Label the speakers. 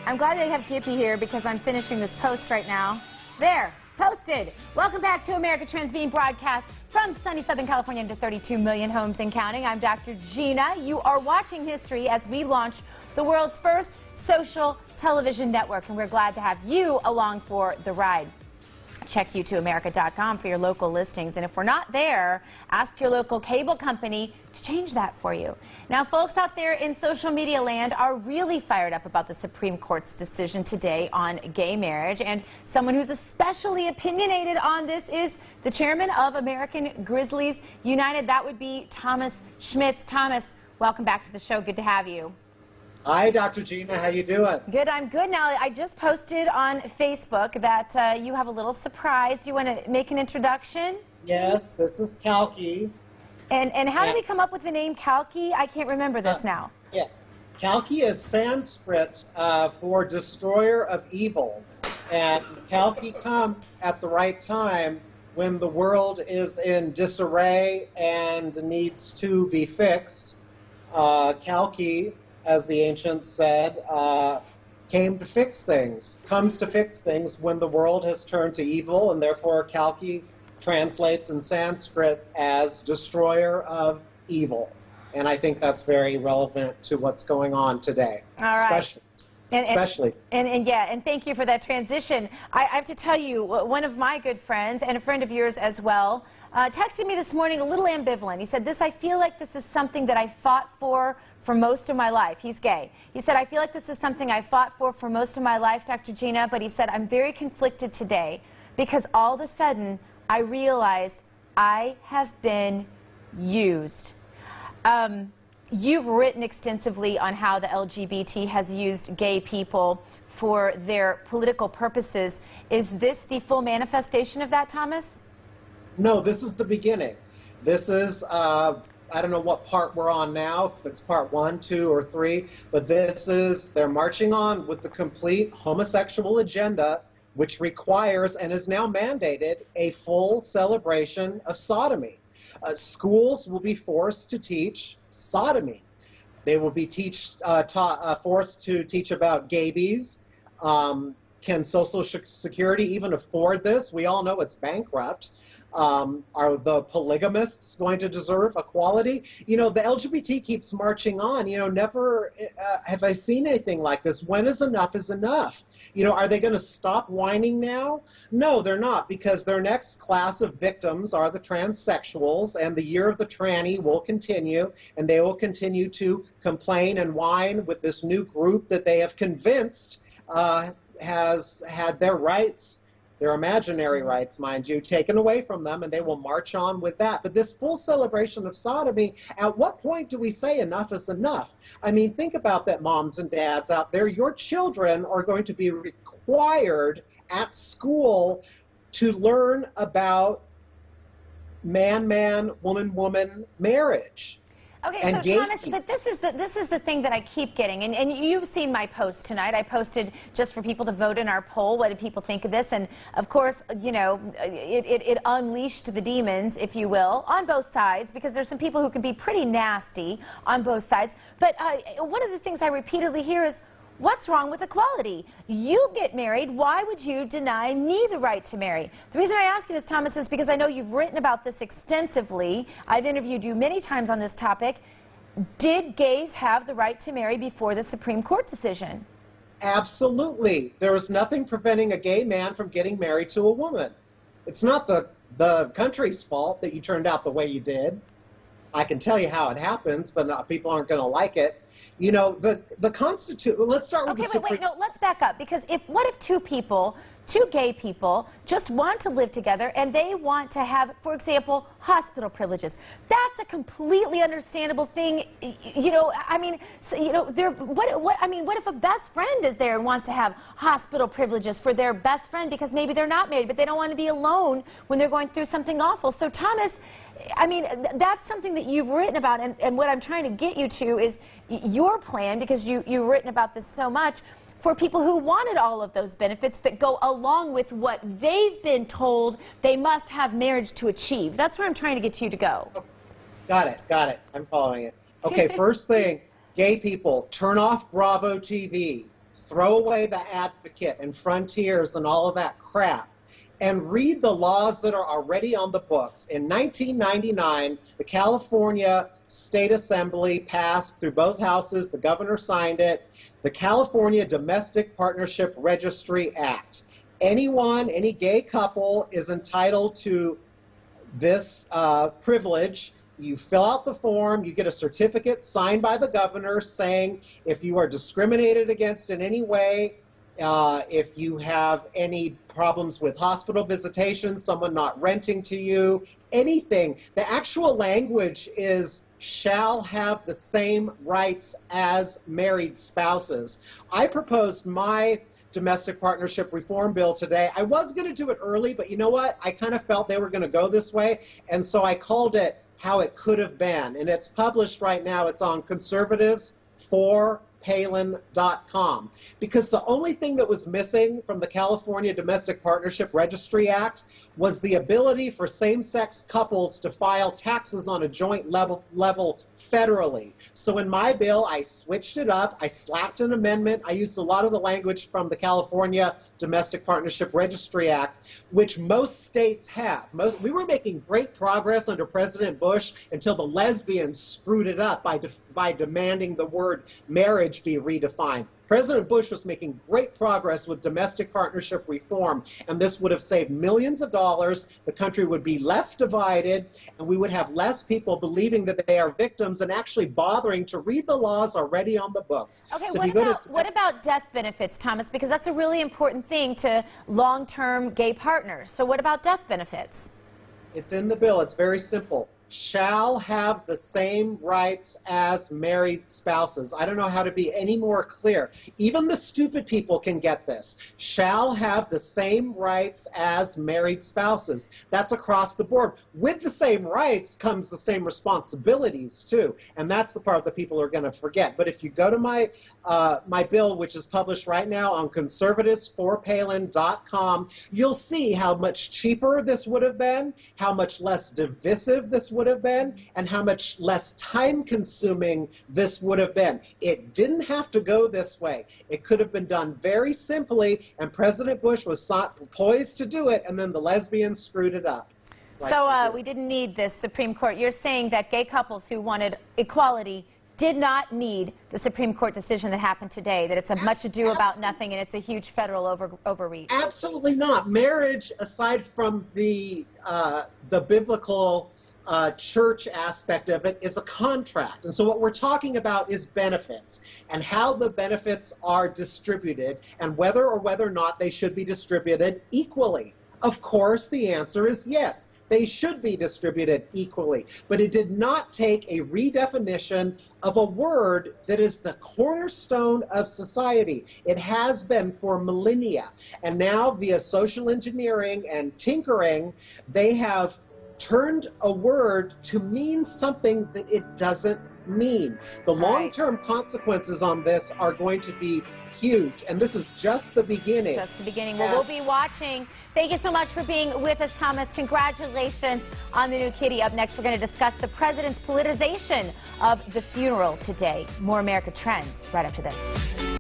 Speaker 1: I'm glad they have Gippy here because I'm finishing this post right now. There, posted. Welcome back to America Trends, being broadcast from sunny Southern California into 32 million homes and counting. I'm Dr. Gina. You are watching history as we launch the world's first social television network, and we're glad to have you along for the ride. Check u2america.com for your local listings, and if we're not there, ask your local cable company to change that for you. Now, folks out there in social media land are really fired up about the Supreme Court's decision today on gay marriage, and someone who's especially opinionated on this is the chairman of American Grizzlies United. That would be Thomas Schmitz. Thomas, welcome back to the show. Good to have you.
Speaker 2: Hi, Dr. Gina. How you doing?
Speaker 1: Good. I'm good. Now, I just posted on Facebook that you have a little surprise. Do you want to make an introduction?
Speaker 2: Yes, this is Kalki.
Speaker 1: And how did we come up with the name Kalki? I can't remember this now.
Speaker 2: Yeah. Kalki is Sanskrit for destroyer of evil. And Kalki comes at the right time when the world is in disarray and needs to be fixed. Kalki, as the ancients said, comes to fix things when the world has turned to evil, and therefore Kalki translates in Sanskrit as destroyer of evil. And I think that's very relevant to what's going on today.
Speaker 1: All right.
Speaker 2: Especially.
Speaker 1: And thank you for that transition. I have to tell you, one of my good friends, and a friend of yours as well, texted me this morning a little ambivalent. He said, I feel like this is something that I fought for most of my life. He's gay. He said, I feel like this is something I fought for most of my life, Dr. Gina, but he said, I'm very conflicted today because all of a sudden I realized I have been used. You've written extensively on how the LGBT has used gay people for their political purposes. Is this the full manifestation of that, Thomas?
Speaker 2: No, this is the beginning. This is I don't know what part we're on now, if it's part 1, 2, or 3, but they're marching on with the complete homosexual agenda, which requires and is now mandated a full celebration of sodomy. Schools will be forced to teach sodomy. They will be forced to teach about gabies. Can Social Security even afford this? We all know it's bankrupt. Are the polygamists going to deserve equality? You know, the LGBT keeps marching on. You know, never have I seen anything like this. When is enough is enough? You know, are they going to stop whining now? No, they're not, because their next class of victims are the transsexuals, and the year of the tranny will continue, and they will continue to complain and whine with this new group that they have convinced has had their rights, their imaginary rights, mind you, taken away from them, and they will march on with that. But this full celebration of sodomy, at what point do we say enough is enough? I mean, think about that, moms and dads out there. Your children are going to be required at school to learn about man-man, woman-woman marriage.
Speaker 1: Okay, so Thomas, but this is the thing that I keep getting, and you've seen my post tonight. I posted just for people to vote in our poll. What did people think of this? And of course, you know, it unleashed the demons, if you will, on both sides, because there's some people who can be pretty nasty on both sides. But one of the things I repeatedly hear is, what's wrong with equality? You get married. Why would you deny me the right to marry? The reason I ask you this, Thomas, is because I know you've written about this extensively. I've interviewed you many times on this topic. Did gays have the right to marry before the Supreme Court decision?
Speaker 2: Absolutely. There was nothing preventing a gay man from getting married to a woman. It's not the country's fault that you turned out the way you did. I can tell you how it happens, but people aren't going to like it. You know, the Constitution, let's start with the Supreme...
Speaker 1: Okay, wait, no, let's back up, because what if two gay people just want to live together and they want to have, for example, hospital privileges? That's a completely understandable thing. You know, I mean, what if a best friend is there and wants to have hospital privileges for their best friend because maybe they're not married, but they don't want to be alone when they're going through something awful? So, Thomas, I mean, that's something that you've written about, and what I'm trying to get you to is your plan, because you've written about this so much, for people who wanted all of those benefits that go along with what they've been told they must have marriage to achieve. That's where I'm trying to get you to go.
Speaker 2: Got it. I'm following it. Okay, first thing, gay people, turn off Bravo TV. throw away the Advocate and Frontiers and all of that crap, and read the laws that are already on the books. In 1999, the California State Assembly passed through both houses, the governor signed it, the California Domestic Partnership Registry Act. Anyone, any gay couple is entitled to this privilege. You fill out the form, you get a certificate signed by the governor saying if you are discriminated against in any way, if you have any problems with hospital visitation, someone not renting to you, anything. The actual language is shall have the same rights as married spouses. I proposed my domestic partnership reform bill today. I was going to do it early, but you know what? I kind of felt they were going to go this way, and so I called it How It Could Have Been, and it's published right now. It's on conservatives4palin.com, because the only thing that was missing from the California Domestic Partnership Registry Act was the ability for same-sex couples to file taxes on a joint level federally. So in my bill, I switched it up. I slapped an amendment. I used a lot of the language from the California Domestic Partnership Registry Act, which most states have. We were making great progress under President Bush until the lesbians screwed it up by demanding the word marriage be redefined. President Bush was making great progress with domestic partnership reform, and this would have saved millions of dollars. The country would be less divided, and we would have less people believing that they are victims and actually bothering to read the laws already on the books.
Speaker 1: Okay,
Speaker 2: So
Speaker 1: what about death benefits, Thomas? Because that's a really important thing to long-term gay partners. So what about death benefits?
Speaker 2: It's in the bill. It's very simple. Shall have the same rights as married spouses. I don't know how to be any more clear. Even the stupid people can get this. Shall have the same rights as married spouses. That's across the board. With the same rights comes the same responsibilities, too. And that's the part that people are going to forget. But if you go to my bill, which is published right now on conservatives4palin.com, you'll see how much cheaper this would have been, how much less divisive this would have been, and how much less time-consuming this would have been. It didn't have to go this way. It could have been done very simply, and President Bush was poised to do it, and then the lesbians screwed it up.
Speaker 1: So we didn't need this Supreme Court. You're saying that gay couples who wanted equality did not need the Supreme Court decision that happened today, that it's a much ado about nothing and it's a huge federal overreach?
Speaker 2: Absolutely not. Marriage, aside from the biblical church aspect of it, is a contract. And so what we're talking about is benefits and how the benefits are distributed and whether or not they should be distributed equally. Of course, the answer is yes. They should be distributed equally. But it did not take a redefinition of a word that is the cornerstone of society. It has been for millennia. And now, via social engineering and tinkering, they have turned a word to mean something that it doesn't mean. The long-term consequences on this are going to be huge, and this is just the beginning.
Speaker 1: Just the beginning. Well, we'll be watching. Thank you so much for being with us, Thomas. Congratulations on the new kitty. Up next, we're going to discuss the president's politicization of the funeral today. More America Trends right after this.